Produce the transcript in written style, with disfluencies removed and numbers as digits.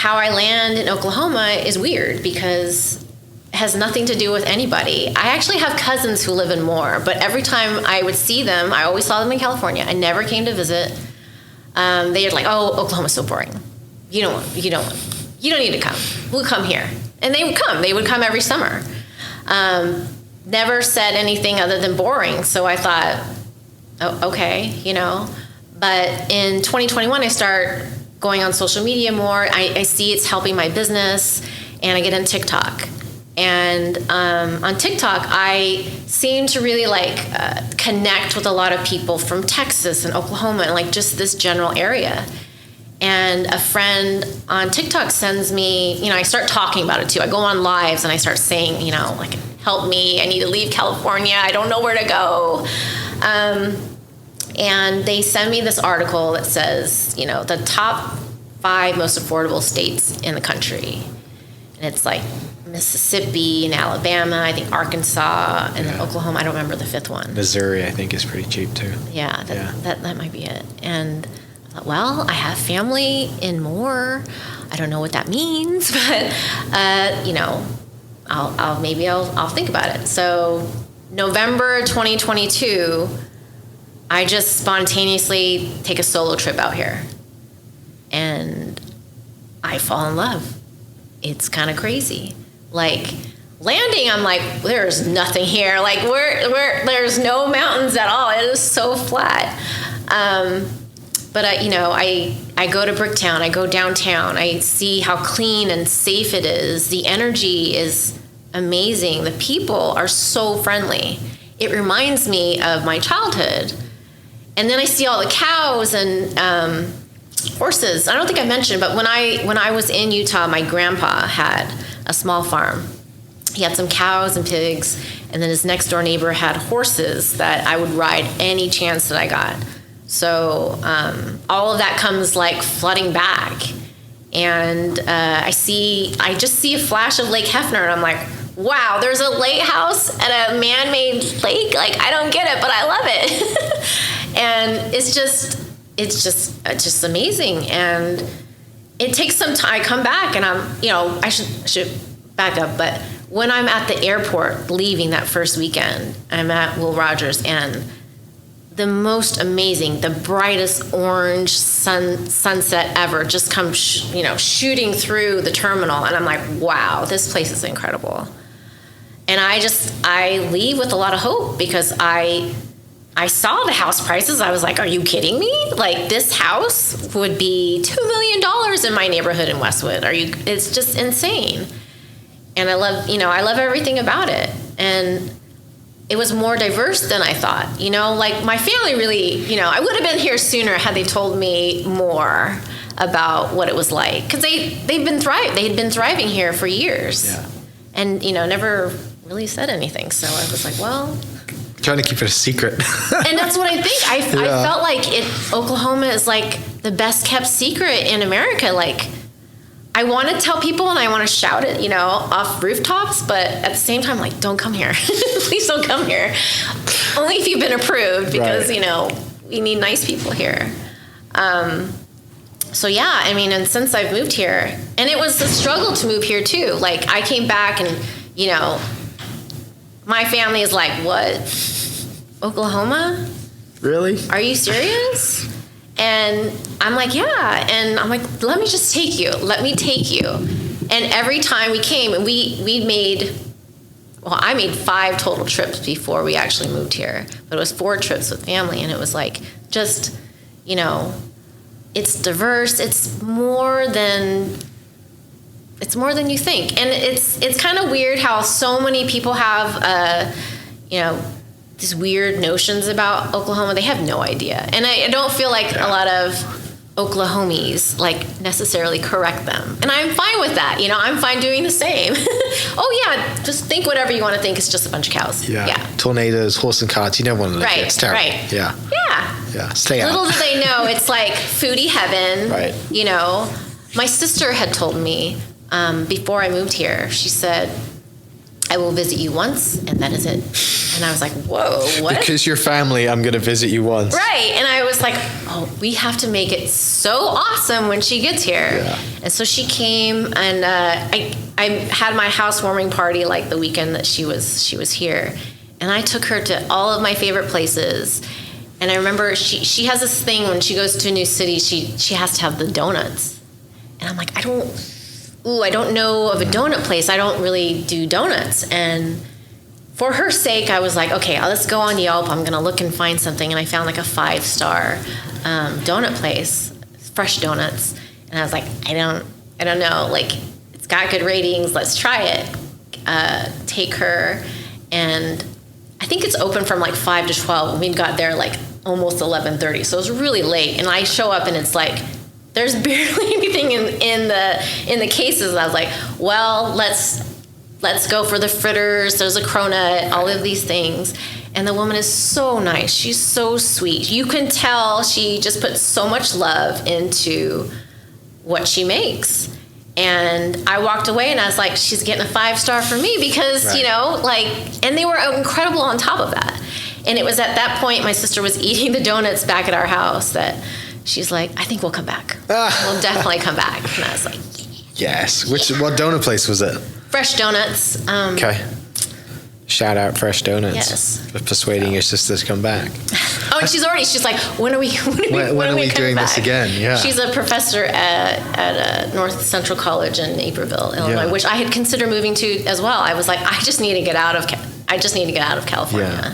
how I land in Oklahoma is weird because it has nothing to do with anybody. I actually have cousins who live in Moore, but every time I would see them, I always saw them in California. I never came to visit. They're like, "Oh, Oklahoma's so boring. You don't need to come. We'll come here." And they would come. They would come every summer. Never said anything other than boring. So I thought, oh, okay, But in 2021, I start going on social media more. I see it's helping my business, and I get on TikTok. And on TikTok, I seem to really connect with a lot of people from Texas and Oklahoma and just this general area. And a friend on TikTok sends me, I start talking about it too. I go on lives and I start saying, help me. I need to leave California. I don't know where to go. And they send me this article that says, the top 5 most affordable states in the country. And it's Mississippi and Alabama, I think Arkansas, and then Oklahoma. I don't remember the 5th one. Missouri, I think, is pretty cheap too. Yeah, that might be it. And I thought, well, I have family in Moore. I don't know what that means, but I'll think about it. So November 2022, I just spontaneously take a solo trip out here, and I fall in love. It's kind of crazy. Landing, I'm like, there's nothing here. There's no mountains at all. It is so flat. But I go to Bricktown. I go downtown. I see how clean and safe it is. The energy is amazing. The people are so friendly. It reminds me of my childhood. And then I see all the cows and horses. I don't think I mentioned, but when I was in Utah, my grandpa had a small farm. He had some cows and pigs, and then his next door neighbor had horses that I would ride any chance that I got. So all of that comes flooding back, and I just see a flash of Lake Hefner, and I'm like, wow, there's a lake house at a man-made lake. I don't get it, but I love it. And it's just amazing. And it takes some time. I come back, and I should back up, but when I'm at the airport leaving that first weekend, I'm at Will Rogers, and the most amazing, the brightest orange sunset ever just comes, shooting through the terminal, and I'm like, wow, this place is incredible. And I leave with a lot of hope because I saw the house prices. I was like, are you kidding me? This house would be $2 million in my neighborhood in Westwood. It's just insane. And I love everything about it. And it was more diverse than I thought. My family really, I would have been here sooner had they told me more about what it was like. Because they had been thriving here for years. Yeah. And, never really said anything. So I was like, well, trying to keep it a secret. And that's what I think. I felt like Oklahoma is the best kept secret in America. I want to tell people and I want to shout it, off rooftops, but at the same time, don't come here. Please don't come here. Only if you've been approved, because, we need nice people here. So yeah, and since I've moved here, and it was a struggle to move here too. I came back and, my family is like, what? Oklahoma? Really? Are you serious? And I'm like, yeah. And I'm like, let me just take you. Let me take you. And every time we came, and I made 5 total trips before we actually moved here. But it was 4 trips with family. And it was it's diverse. It's more than you think. And it's kind of weird how so many people have, these weird notions about Oklahoma. They have no idea. And I don't feel like a lot of Oklahomies necessarily correct them. And I'm fine with that. I'm fine doing the same. Oh yeah, just think whatever you want to think. It's just a bunch of cows. Yeah. Tornadoes, horse and carts. You never want to live here. It's terrible. Right. Yeah. Yeah. Stay out. Little do they know it's foodie heaven. Right. My sister had told me before I moved here, she said, I will visit you once and that is it. And I was like, whoa, what? Because you're family, I'm going to visit you once. Right. And I was like, oh, we have to make it so awesome when she gets here. Yeah. And so she came, and I had my housewarming party like the weekend that she was here. And I took her to all of my favorite places. And I remember she has this thing when she goes to a new city, she has to have the donuts. And I'm like, I don't know of a donut place. I don't really do donuts. And for her sake, I was like, okay, let's go on Yelp. I'm going to look and find something. And I found like a 5-star donut place, fresh donuts. And I was like, I don't know. Like, it's got good ratings. Let's try it. Take her. And I think it's open from like 5 to 12. We got there like almost 11:30. So it was really late. And I show up and it's like, there's barely anything in the cases. And I was like, well, let's go for the fritters. There's a cronut, all of these things. And the woman is so nice. She's so sweet. You can tell she just puts so much love into what she makes. And I walked away and I was like, she's getting a 5-star for me because, right. And they were incredible on top of that. And it was at that point my sister was eating the donuts back at our house that she's like, I think we'll come back. We'll definitely come back. And I was like, yes. What donut place was it? Fresh Donuts. Okay. Shout out Fresh Donuts. Yes. For persuading your sister to come back. Oh, and she's like, when are we doing back? this again? Yeah. She's a professor at North Central College in Naperville, Illinois, which I had considered moving to as well. I was like, I just need to get out of California. Yeah.